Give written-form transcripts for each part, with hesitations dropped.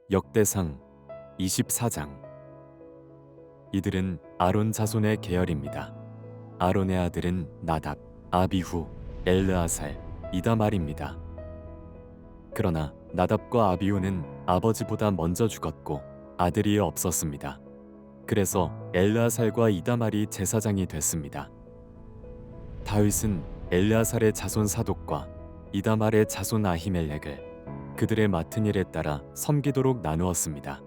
역대상 24장. 이들은 아론 자손의 계열입니다. 아론의 아들은 나답, 아비후, 엘르아살, 이다말입니다. 그러나 나답과 아비후는 아버지보다 먼저 죽었고 아들이 없었습니다. 그래서 엘르아살과 이다말이 제사장이 됐습니다. 다윗은 엘르아살의 자손 사독과 이다말의 자손 아히멜렉을 그들의 맡은 일에 따라 섬기도록 나누었습니다.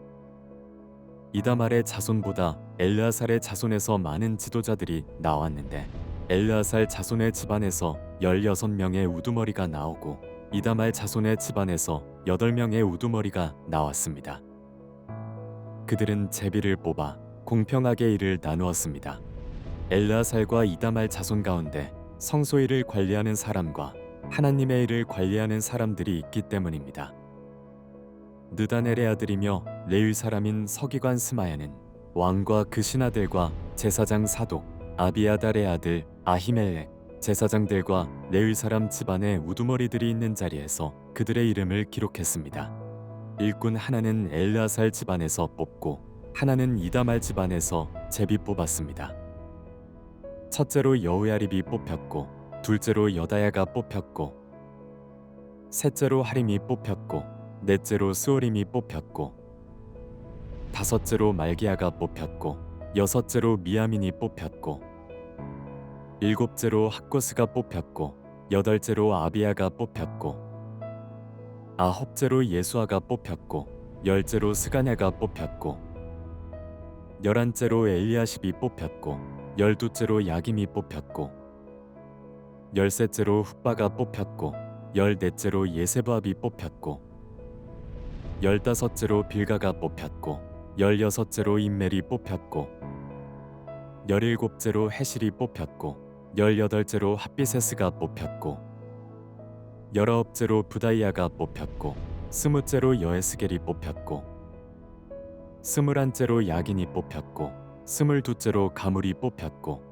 이다말의 자손보다 엘르아살의 자손에서 많은 지도자들이 나왔는데 엘르아살 자손의 집안에서 16명의 우두머리가 나오고 이다말 자손의 집안에서 8명의 우두머리가 나왔습니다. 그들은 제비를 뽑아 공평하게 일을 나누었습니다. 엘르아살과 이다말 자손 가운데 성소일을 관리하는 사람과 하나님의 일을 관리하는 사람들이 있기 때문입니다. 느다넬의 아들이며 레위 사람인 서기관 스마야는 왕과 그 신하들과 제사장 사독 아비아달의 아들 아히멜렉 제사장들과 레위 사람 집안의 우두머리들이 있는 자리에서 그들의 이름을 기록했습니다. 일꾼 하나는 엘르아살 집안에서 뽑고 하나는 이다말 집안에서 제비 뽑았습니다. 첫째로 여우야립이 뽑혔고 둘째로 여다야가 뽑혔고 셋째로 하림이 뽑혔고 넷째로 스오림이 뽑혔고 다섯째로 말기야가 뽑혔고 여섯째로 미야민이 뽑혔고 일곱째로 학고스가 뽑혔고 여덟째로 아비야가 뽑혔고 아홉째로 예수아가 뽑혔고 열째로 스가냐가 뽑혔고 열한째로 엘리야십이 뽑혔고 열두째로 야김이 뽑혔고 열셋째로 훗바가 뽑혔고 열넷째로 예세브압이 뽑혔고 열다섯째로 빌가가 뽑혔고 열여섯째로 임멜이 뽑혔고 열일곱째로 헤실이 뽑혔고 열여덟째로 핫비세스가 뽑혔고 열아홉째로 부다이아가 뽑혔고 스무째로 여에스겔이 뽑혔고 스물한째로 야긴이 뽑혔고 스물두째로 가물이 뽑혔고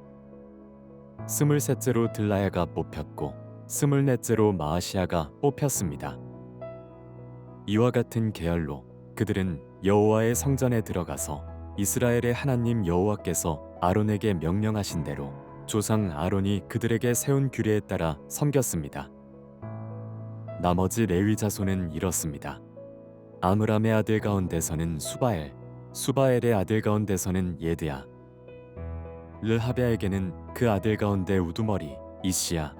스물셋째로 들라야가 뽑혔고 스물넷째로 마아시아가 뽑혔습니다. 이와 같은 계열로 그들은 여호와의 성전에 들어가서 이스라엘의 하나님 여호와께서 아론에게 명령하신 대로 조상 아론이 그들에게 세운 규례에 따라 섬겼습니다. 나머지 레위 자손은 이렇습니다. 아므람의 아들 가운데서는 수바엘, 수바엘의 아들 가운데서는 예드야, 르하베에게는 그 아들 가운데 우두머리 이시야,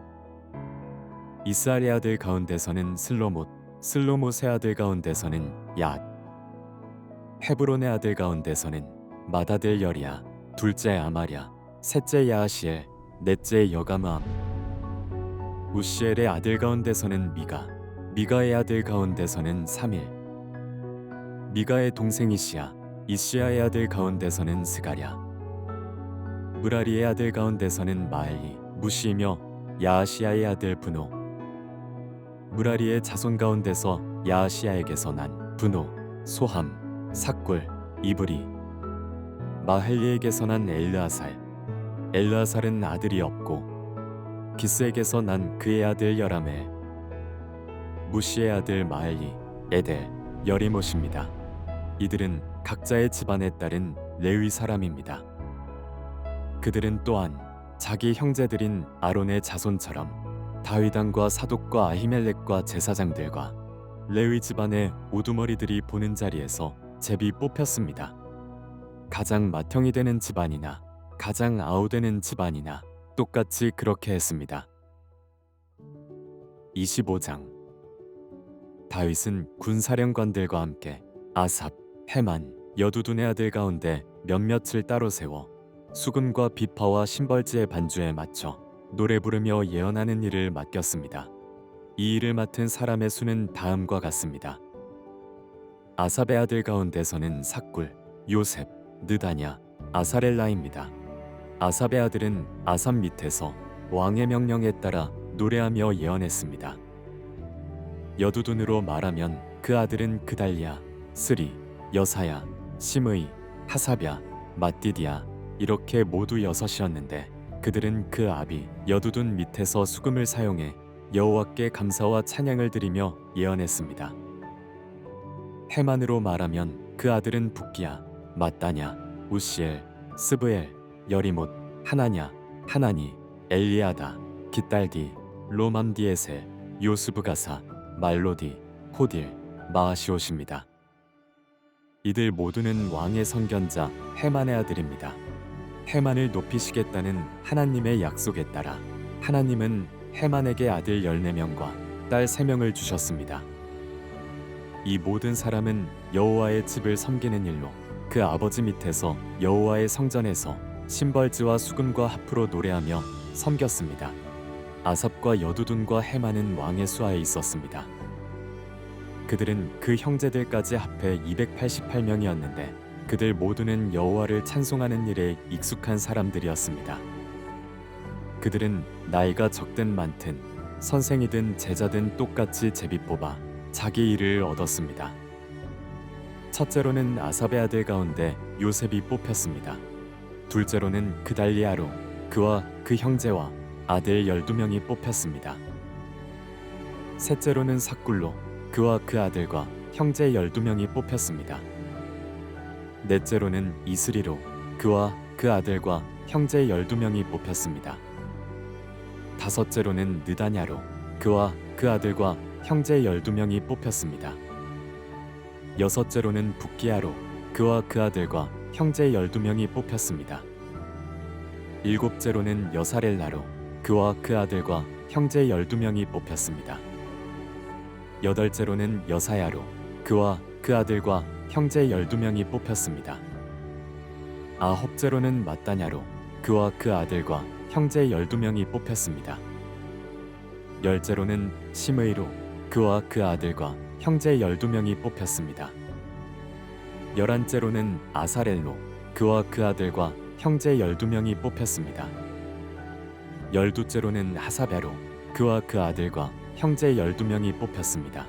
이스알의 아들 가운데서는 슬로못, 슬로못의 아들 가운데서는 얏, 헤브론의 아들 가운데서는 마다델 열이야, 둘째 아마랴, 셋째 야하시엘, 넷째 여가므암, 우시엘의 아들 가운데서는 미가, 미가의 아들 가운데서는 사밀, 미가의 동생 이시야, 이시야의 아들 가운데서는 스가랴, 무라리의 아들 가운데서는 마엘리, 무시이며 야하시야의 아들 분노, 무라리의 자손 가운데서 야하시야에게서 난 분노, 소함, 삭굴, 이브리, 마헬리에게서 난 엘르아살, 엘르아살은 아들이 없고 기스에게서 난 그의 아들 여라멜, 무시의 아들 마엘리, 에델, 여리못입니다. 이들은 각자의 집안에 따른 레위 사람입니다. 그들은 또한 자기 형제들인 아론의 자손처럼 다윗왕과 사독과 아히멜렉과 제사장들과 레위 집안의 우두머리들이 보는 자리에서 제비 뽑혔습니다. 가장 맏형이 되는 집안이나 가장 아우되는 집안이나 똑같이 그렇게 했습니다. 25장. 다윗은 군사령관들과 함께 아삽, 헤만, 여두둔의 아들 가운데 몇몇을 따로 세워 수금과 비파와 심벌지의 반주에 맞춰 노래 부르며 예언하는 일을 맡겼습니다. 이 일을 맡은 사람의 수는 다음과 같습니다. 아삽의 아들 가운데서는 삭굴, 요셉, 느다냐, 아사렐라입니다. 아삽의 아들은 아삽 밑에서 왕의 명령에 따라 노래하며 예언했습니다. 여두둔으로 말하면 그 아들은 그달리야, 스리, 여사야, 시므이, 하사랴, 맏디디야 이렇게 모두 여섯이었는데 그들은 그 아비 여두둔 밑에서 수금을 사용해 여호와께 감사와 찬양을 드리며 예언했습니다. 헤만으로 말하면 그 아들은 붓기야, 마따냐, 우시엘, 스브엘, 여리못, 하나냐, 하나니, 엘리아다, 깃달디, 로맘디에셀, 요스브가사, 말로디, 호딜, 마하시옷입니다. 이들 모두는 왕의 선견자 헤만의 아들입니다. 헤만을 높이시겠다는 하나님의 약속에 따라 하나님은 헤만에게 아들 14명과 딸 3명을 주셨습니다. 이 모든 사람은 여호와의 집을 섬기는 일로 그 아버지 밑에서 여호와의 성전에서 심벌지와 수금과 하프로 노래하며 섬겼습니다. 아삽과 여두둔과 헤만은 왕의 수하에 있었습니다. 그들은 그 형제들까지 합해 288명이었는데 그들 모두는 여호와를 찬송하는 일에 익숙한 사람들이었습니다. 그들은 나이가 적든 많든 선생이든 제자든 똑같이 제비 뽑아 자기 일을 얻었습니다. 첫째로는 아삽의 아들 가운데 요셉이 뽑혔습니다. 둘째로는 그달리아로 그와 그 형제와 아들 12명이 뽑혔습니다. 셋째로는 삭굴로 그와 그 아들과 형제 12명이 뽑혔습니다. 넷째로는 이스리로 그와 그 아들과 형제 12명이 뽑혔습니다. 다섯째로는 느다냐로 그와 그 아들과 형제 12명이 뽑혔습니다. 여섯째로는 붓기야로 그와 그 아들과 형제 12명이 뽑혔습니다. 일곱째로는 여사렐라로 그와 그 아들과 형제 12명이 뽑혔습니다. 여덟째로는 여사야로 그와 그 아들과 형제 12명이 뽑혔습니다. 아홉째로는 마따냐로 그와 그 아들과 형제 12명이 뽑혔습니다. 열째로는 시므이로 그와 그 아들과 형제 12명이 뽑혔습니다. 열한째로는 아사렐로 그와 그 아들과 형제 12명이 뽑혔습니다. 열두째로는 하사베로 그와 그 아들과 형제 12명이 뽑혔습니다.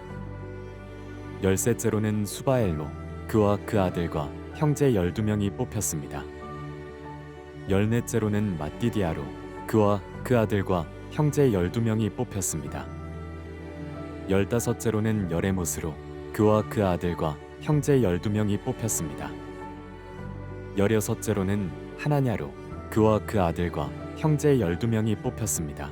열셋째로는 수바엘로 그와 그 아들과 형제 12명이 뽑혔습니다. 열넷째로는 마띠디아로 그와 그 아들과 형제 12명이 뽑혔습니다. 열다섯째로는 여레못으로 그와 그 아들과 형제 12명이 뽑혔습니다. 열여섯째로는 하나냐로 그와 그 아들과 형제 12명이 뽑혔습니다.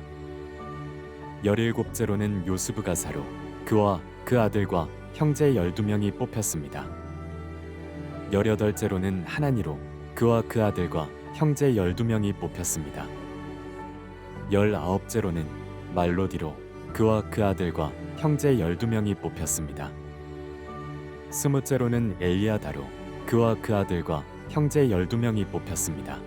열일곱째로는 요스브가사로 그와 그 아들과 형제 12명이 뽑혔습니다. 열여덟째로는 하나니로 그와 그 아들과 형제 12명이 뽑혔습니다. 열아홉째로는 말로디로 그와 그 아들과 형제 12명이 뽑혔습니다. 스무째로는 엘리아다로 그와 그 아들과 형제 12명이 뽑혔습니다.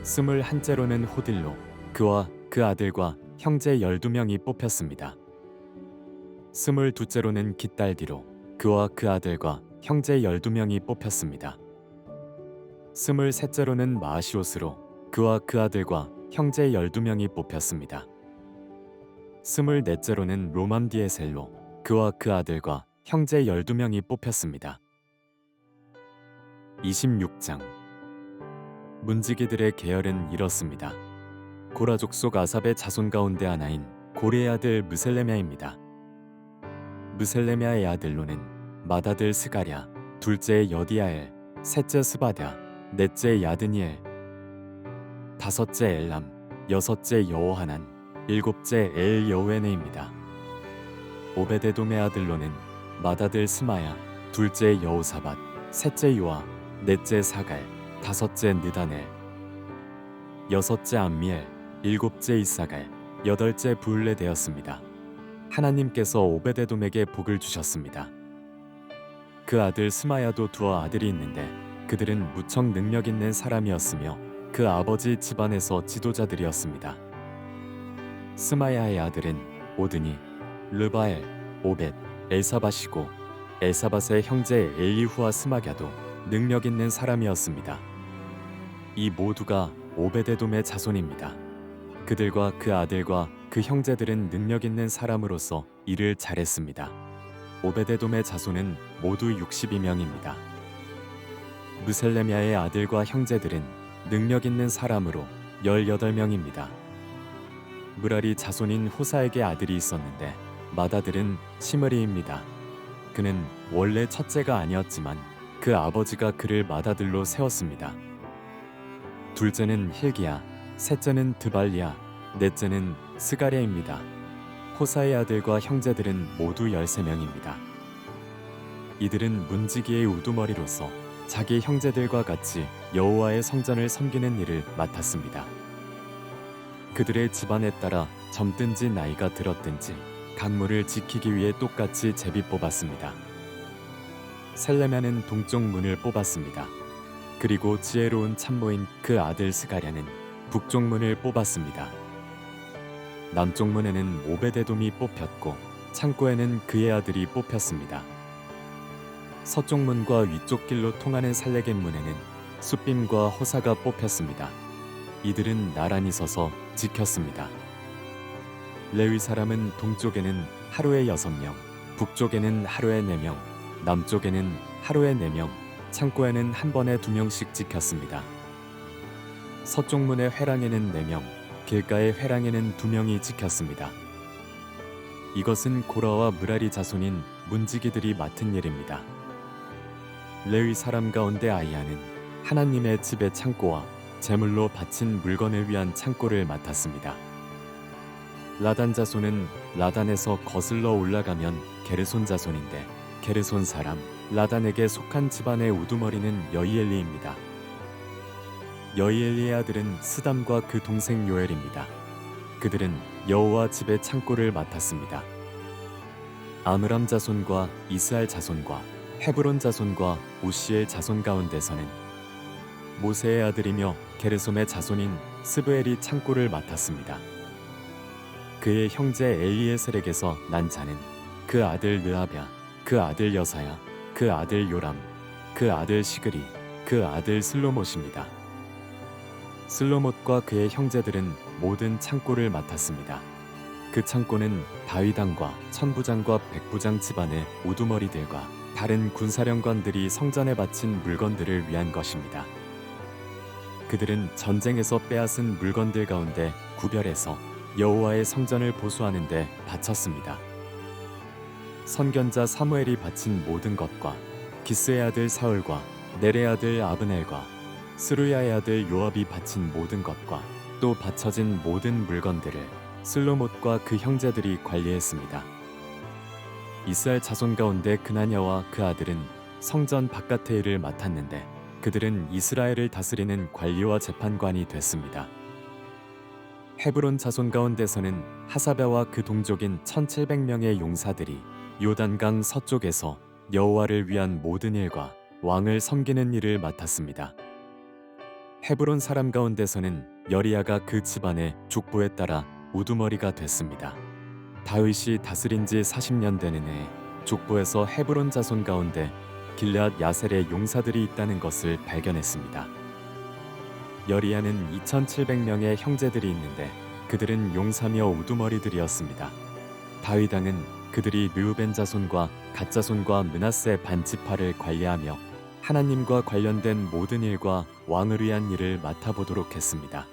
스물한째로는 호딜로 그와 그 아들과 형제 12명이 뽑혔습니다. 스물두째로는 깃달디로 그와 그 아들과 형제 12명이 뽑혔습니다. 스물셋째로는 마하시옷으로 그와 그 아들과 형제 12명이 뽑혔습니다. 스물넷째로는 로맘디에셀로 그와 그 아들과 형제 12명이 뽑혔습니다. 26장 문지기들의 계열은 이렇습니다. 고라 족속 아삽의 자손 가운데 하나인 고레의 아들 무셀레미아입니다. 무셀레미아의 아들로는 맏아들 스가랴, 둘째 여디아엘, 셋째 스바랴, 넷째 야드니엘, 다섯째 엘람, 여섯째 여호하난, 일곱째 엘여웨네입니다. 오베데돔의 아들로는 맏아들 스마야, 둘째 여호사밧, 셋째 요아, 넷째 사갈, 다섯째 느다넬, 여섯째 암미엘, 일곱째 이사갈, 여덟째 부울레 되었습니다. 하나님께서 오베데돔에게 복을 주셨습니다. 그 아들 스마야도 두어 아들이 있는데 그들은 무척 능력 있는 사람이었으며 그 아버지 집안에서 지도자들이었습니다. 스마야의 아들은 오드니, 르바엘, 오벳, 엘사밧이고 엘사밧의 형제 엘리후와 스마갸도 능력 있는 사람이었습니다. 이 모두가 오베데돔의 자손입니다. 그들과 그 아들과 그 형제들은 능력 있는 사람으로서 일을 잘했습니다. 오베데돔의 자손은 모두 62명입니다. 무셀레미아의 아들과 형제들은 능력 있는 사람으로 18명입니다. 무라리 자손인 호사에게 아들이 있었는데 맏아들은 시므리입니다. 그는 원래 첫째가 아니었지만 그 아버지가 그를 맏아들로 세웠습니다. 둘째는 힐기야, 셋째는 드발리야, 넷째는 스가랴입니다. 호사의 아들과 형제들은 모두 13명입니다. 이들은 문지기의 우두머리로서 자기 형제들과 같이 여호와의 성전을 섬기는 일을 맡았습니다. 그들의 집안에 따라 젊든지 나이가 들었든지 강물을 지키기 위해 똑같이 제비 뽑았습니다. 셀레면은 동쪽 문을 뽑았습니다. 그리고 지혜로운 참모인 그 아들 스가랴는 북쪽 문을 뽑았습니다. 남쪽 문에는 오베데돔이 뽑혔고 창고에는 그의 아들이 뽑혔습니다. 서쪽 문과 위쪽 길로 통하는 살레겐 문에는 숫빔과 호사가 뽑혔습니다. 이들은 나란히 서서 지켰습니다. 레위 사람은 동쪽에는 하루에 6명, 북쪽에는 하루에 4명, 남쪽에는 하루에 4명, 창고에는 한 번에 2명씩 지켰습니다. 서쪽 문의 회랑에는 4명, 길가의 회랑에는 2명이 지켰습니다. 이것은 고라와 므라리 자손인 문지기들이 맡은 일입니다. 레위 사람 가운데 아이야는 하나님의 집의 창고와 제물로 바친 물건을 위한 창고를 맡았습니다. 라단 자손은 라단에서 거슬러 올라가면 게르손 자손인데 게르손 사람 라단에게 속한 집안의 우두머리는 여이엘리입니다. 여이엘리의 아들은 스담과 그 동생 요엘입니다. 그들은 여호와 집의 창고를 맡았습니다. 아므람 자손과 이스할 자손과 헤브론 자손과 우시엘 자손 가운데서는 모세의 아들이며 게르솜의 자손인 스브엘이 창고를 맡았습니다. 그의 형제 엘리에셀에게서 난 자는 그 아들 느아랴, 그 아들 여사야, 그 아들 요람, 그 아들 시그리, 그 아들 슬로못입니다. 슬로못과 그의 형제들은 모든 창고를 맡았습니다. 그 창고는 다윗왕과 천부장과 백부장 집안의 우두머리들과 다른 군사령관들이 성전에 바친 물건들을 위한 것입니다. 그들은 전쟁에서 빼앗은 물건들 가운데 구별해서 여호와의 성전을 보수하는 데 바쳤습니다. 선견자 사무엘이 바친 모든 것과 기스의 아들 사울과 넬의 아들 아브넬과 스루야의 아들 요압이 바친 모든 것과 또 바쳐진 모든 물건들을 슬로못과 그 형제들이 관리했습니다. 이스라엘 자손 가운데 그나냐와 그 아들은 성전 바깥의 일을 맡았는데 그들은 이스라엘을 다스리는 관리와 재판관이 됐습니다. 헤브론 자손 가운데서는 하사랴와 그 동족인 1700명의 용사들이 요단강 서쪽에서 여호와를 위한 모든 일과 왕을 섬기는 일을 맡았습니다. 헤브론 사람 가운데서는 여리야가 그 집안의 족보에 따라 우두머리가 됐습니다. 다윗이 다스린 지 40년 되는 해에 족보에서 헤브론 자손 가운데 길앗 야셀의 용사들이 있다는 것을 발견했습니다. 여리야는 2700명의 형제들이 있는데 그들은 용사며 우두머리들이었습니다. 다윗 왕은 그들이 르우벤 자손과 갓 자손과 므낫세 반지파를 관리하며 하나님과 관련된 모든 일과 왕을 위한 일을 맡아보도록 했습니다.